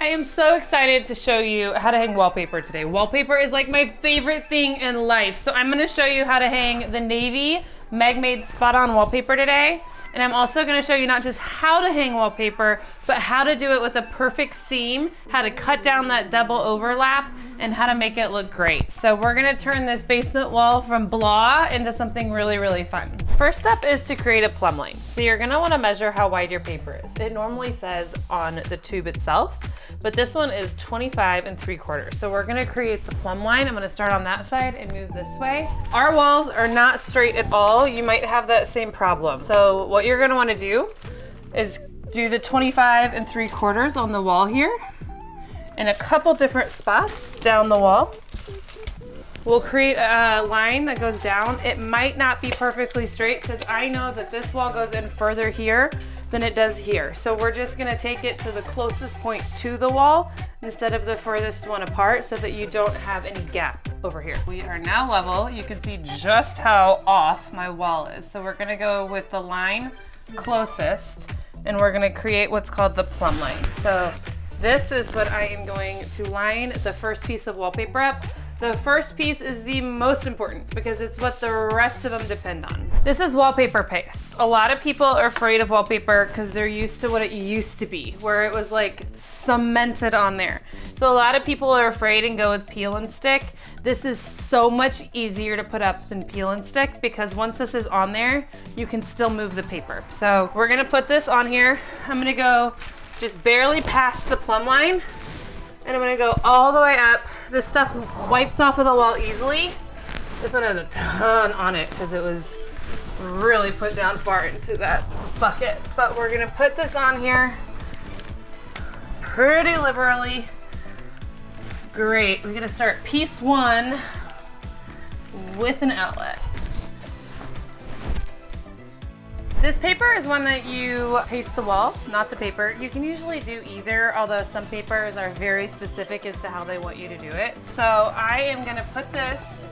I am so excited to show you how to hang wallpaper today. Wallpaper is like my favorite thing in life. So I'm gonna show you how to hang the navy MegMade Spot On wallpaper today. And I'm also gonna show you not just how to hang wallpaper, but how to do it with a perfect seam, how to cut down that double overlap, and how to make it look great. So we're gonna turn this basement wall from blah into something really, really fun. First step is to create a plumb line. So you're gonna wanna measure how wide your paper is. It normally says on the tube itself, but this one is 25 3/4. So we're gonna create the plumb line. I'm gonna start on that side and move this way. Our walls are not straight at all. You might have that same problem. So what you're gonna wanna do is do the 25 3/4 on the wall here in a couple different spots down the wall. We'll create a line that goes down. It might not be perfectly straight because I know that this wall goes in further here than it does here. So we're just gonna take it to the closest point to the wall instead of the furthest one apart so that you don't have any gap over here. We are now level. You can see just how off my wall is. So we're gonna go with the line closest and we're gonna create what's called the plumb line. So this is what I am going to line the first piece of wallpaper up. The first piece is the most important because it's what the rest of them depend on. This is wallpaper paste. A lot of people are afraid of wallpaper because they're used to what it used to be, where it was like cemented on there. So a lot of people are afraid and go with peel and stick. This is so much easier to put up than peel and stick because once this is on there, you can still move the paper. So we're gonna put this on here. I'm gonna go just barely past the plumb line. And I'm gonna go all the way up. This stuff wipes off of the wall easily. This one has a ton on it because it was really put down far into that bucket. But we're gonna put this on here pretty liberally. Great, we're gonna start piece one with an outlet. This paper is one that you paste the wall, not the paper. You can usually do either, although some papers are very specific as to how they want you to do it. So I am gonna put this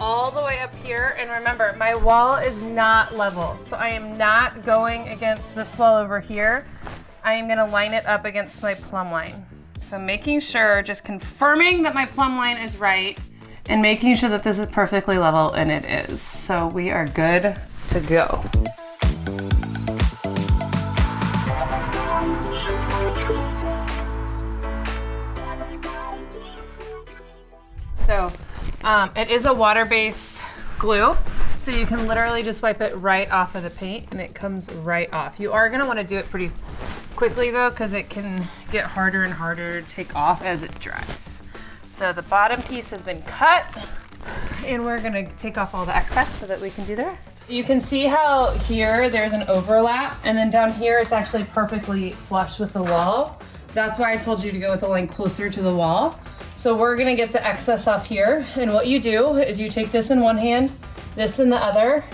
all the way up here. And remember, my wall is not level. So I am not going against this wall over here. I am gonna line it up against my plumb line. So making sure, just confirming that my plumb line is right and making sure that this is perfectly level, and it is. So we are good to go. So it is a water-based glue, so you can literally just wipe it right off of the paint and it comes right off. You are gonna wanna do it pretty quickly though, because it can get harder and harder to take off as it dries. So the bottom piece has been cut and we're gonna take off all the excess so that we can do the rest. You can see how here there's an overlap and then down here it's actually perfectly flush with the wall. That's why I told you to go with the line closer to the wall. So we're gonna get the excess off here. And what you do is you take this in one hand, this in the other,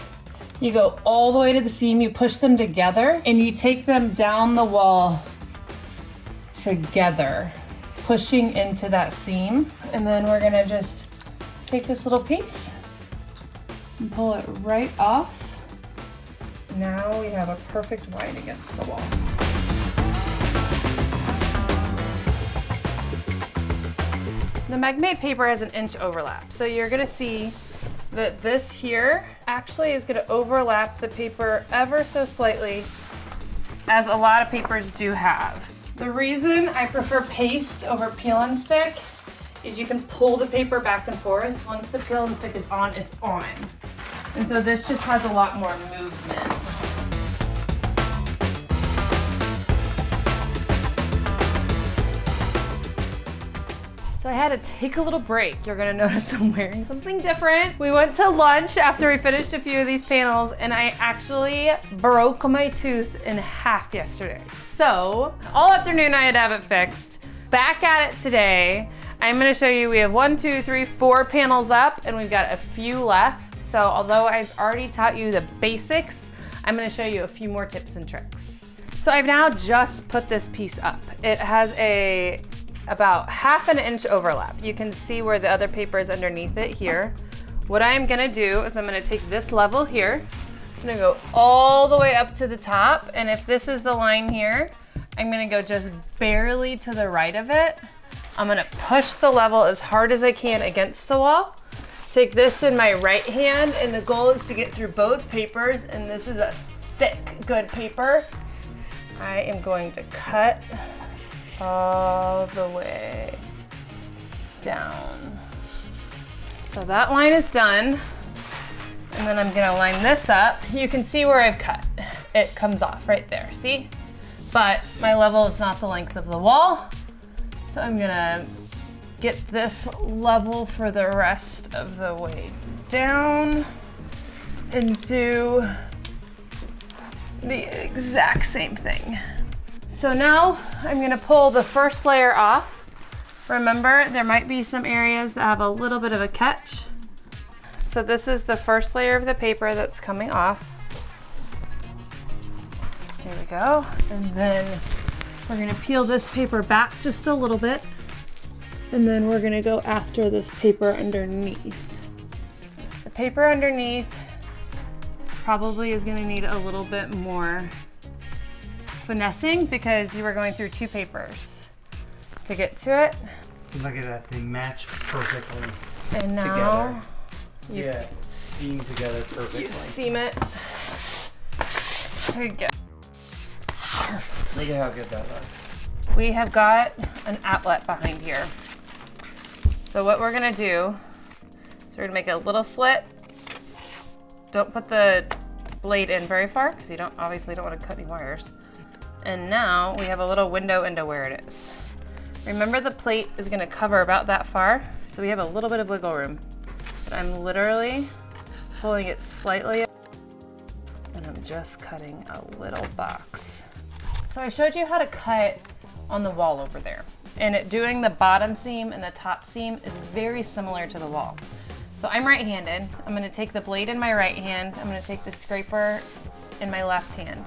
you go all the way to the seam, you push them together and you take them down the wall together, pushing into that seam. And then we're gonna just take this little piece and pull it right off. Now we have a perfect line against the wall. The MegMade paper has an inch overlap. So you're gonna see that this here actually is gonna overlap the paper ever so slightly, as a lot of papers do have. The reason I prefer paste over peel and stick is you can pull the paper back and forth. Once the peel and stick is on, it's on. And so this just has a lot more movement. So I had to take a little break. You're gonna notice I'm wearing something different. We went to lunch after we finished a few of these panels and I actually broke my tooth in half yesterday. So all afternoon I had to have it fixed. Back at it today. I'm gonna show you, we have 1, 2, 3, 4 panels up and we've got a few left. So although I've already taught you the basics, I'm gonna show you a few more tips and tricks. So I've now just put this piece up. It has about 1/2 inch overlap. You can see where the other paper is underneath it here. What I'm gonna do is I'm gonna take this level here, I'm gonna go all the way up to the top, and if this is the line here, I'm gonna go just barely to the right of it. I'm gonna push the level as hard as I can against the wall. Take this in my right hand, and the goal is to get through both papers, and this is a thick, good paper. I am going to cut all the way down. So that line is done. And then I'm gonna line this up. You can see where I've cut. It comes off right there, see? But my level is not the length of the wall. So I'm gonna get this level for the rest of the way down and do the exact same thing. So now I'm gonna pull the first layer off. Remember, there might be some areas that have a little bit of a catch. So this is the first layer of the paper that's coming off. Here we go. And then we're gonna peel this paper back just a little bit. And then we're gonna go after this paper underneath. The paper underneath probably is gonna need a little bit more finessing because you were going through two papers to get to it. Look at that, they match perfectly And now together. Yeah, seam together perfectly. you seam it together. Perfect. Look at how good that looks. We have got an outlet behind here. So what we're gonna do is we're gonna make a little slit. Don't put the blade in very far because you obviously don't want to cut any wires. And now we have a little window into where it is. Remember, the plate is gonna cover about that far, so we have a little bit of wiggle room. But I'm literally pulling it slightly and I'm just cutting a little box. So I showed you how to cut on the wall over there. And doing the bottom seam and the top seam is very similar to the wall. So I'm right-handed. I'm gonna take the blade in my right hand. I'm gonna take the scraper in my left hand.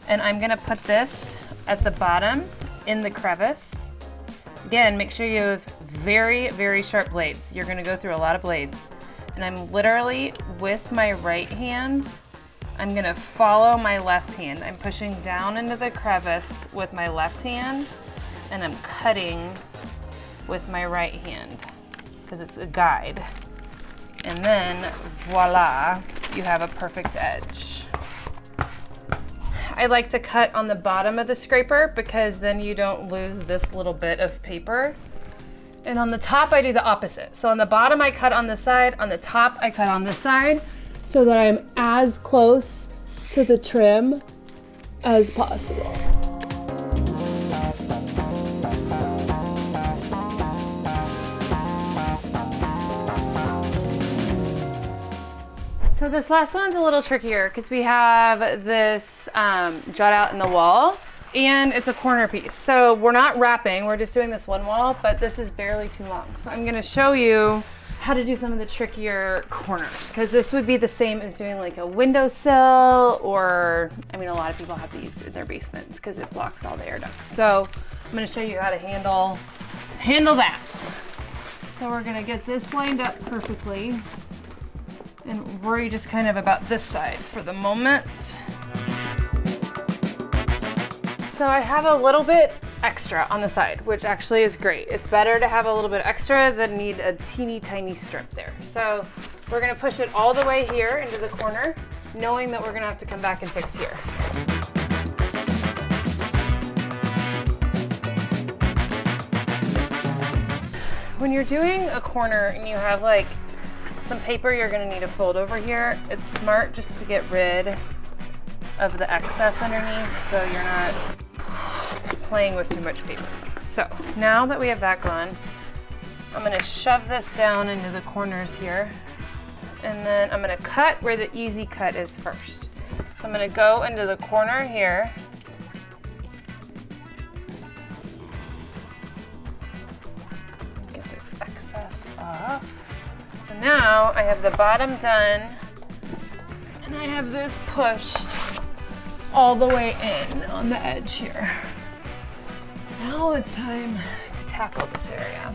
And I'm gonna put this at the bottom in the crevice. Again, make sure you have very, very sharp blades. You're gonna go through a lot of blades. And I'm literally, with my right hand, I'm gonna follow my left hand. I'm pushing down into the crevice with my left hand, and I'm cutting with my right hand, because it's a guide. And then, voila, you have a perfect edge. I like to cut on the bottom of the scraper because then you don't lose this little bit of paper. And on the top, I do the opposite. So on the bottom, I cut on the side. On the top, I cut on this side so that I'm as close to the trim as possible. So this last one's a little trickier because we have this jut out in the wall and it's a corner piece. So we're not wrapping, we're just doing this one wall, but this is barely too long. So I'm gonna show you how to do some of the trickier corners because this would be the same as doing like a windowsill, or, I mean, a lot of people have these in their basements because it blocks all the air ducts. So I'm gonna show you how to handle that. So we're gonna get this lined up perfectly and worry just kind of about this side for the moment. So I have a little bit extra on the side, which actually is great. It's better to have a little bit extra than need a teeny tiny strip there. So we're gonna push it all the way here into the corner, knowing that we're gonna have to come back and fix here. When you're doing a corner and you have like some paper you're gonna need to fold over here, it's smart just to get rid of the excess underneath so you're not playing with too much paper. So now that we have that gone, I'm gonna shove this down into the corners here, and then I'm gonna cut where the easy cut is first. So I'm gonna go into the corner here, get this excess off. So now I have the bottom done, and I have this pushed all the way in on the edge here. Now it's time to tackle this area.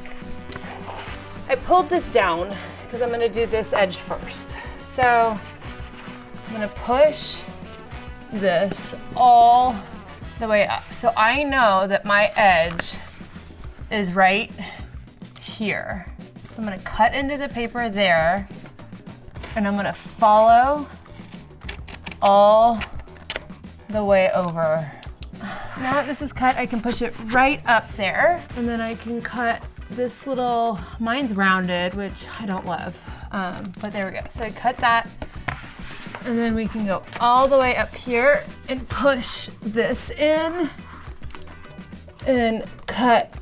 I pulled this down because I'm gonna do this edge first. So I'm gonna push this all the way up. So I know that my edge is right here. So I'm gonna cut into the paper there, and I'm gonna follow all the way over. Now that this is cut, I can push it right up there, and then I can cut this little, mine's rounded, which I don't love, but there we go. So I cut that, and then we can go all the way up here and push this in and cut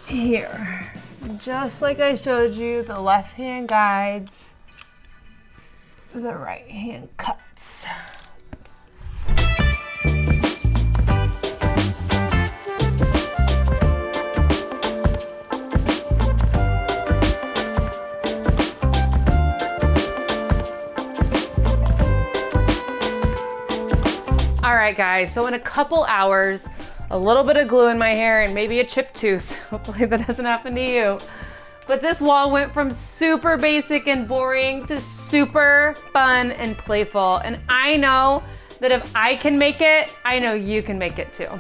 here. Just like I showed you, the left hand guides, the right hand cuts. All right, guys, so in a couple hours, a little bit of glue in my hair and maybe a chipped tooth. Hopefully that doesn't happen to you. But this wall went from super basic and boring to super fun and playful. And I know that if I can make it, I know you can make it too.